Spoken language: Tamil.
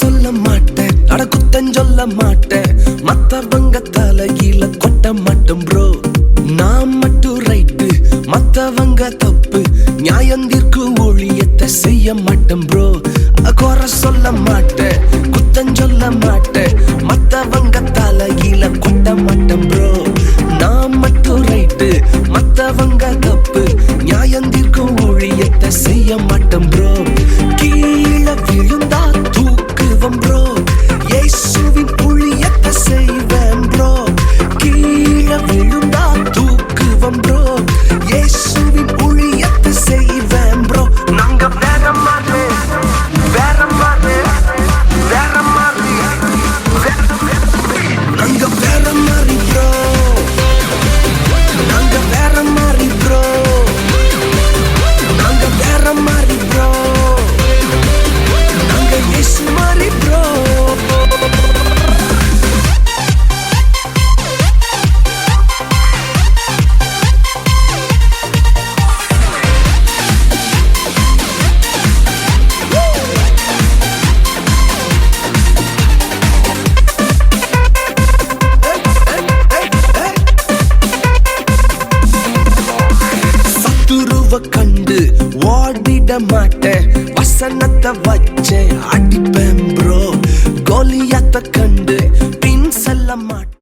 சொல்ல மாட்டேன் மத்தவங்க தலையில கொட்ட மாட்டோம் ப்ரோ. நான் மட்டும் ரைட்டு மத்தவங்க தப்பு நியாயந்திற்கு ஒழியத்தை செய்ய மாட்டேன் ப்ரோ. குறை சொல்ல மாட்டேன் குத்தம் சொல்ல மாட்டேன் மத்தவங்க தலையில கொட்ட மாட்டேன் ப்ரோ. நான் மட்டும் ரைட்டு மத்தவங்க தப்பு நியாயந்திற்கு ஒழியத்தை செய்ய மாட்டேன் ப்ரோ. கீழே விழுந்தா தூக்குவம் ப்ரோ, இயேசுவின் புளியத்தை செய்வேன் ப்ரோ. கீழே விழுந்தா தூக்குவம் ப்ரோ, இயேசுவின் புளியத்தை செய்வேன் ப்ரோ. நாங்க வேற மாதிரி வேற மாதிரி வேற மாதிரி நாங்க வேற மாதிரி ப்ரோ. நாங்க வேற மாதிரி ப்ரோ. நாங்க வேற மாதிரி ப்ரோ. நாங்க இயேசு மாதிரி ப்ரோ. கண்டு ஓடிட மாட்டேன், வசனத்தை வச்சே அடிப்பேன் ப்ரோ. கோலியாத்த கண்டு பின் செல்ல மாட்டேன்.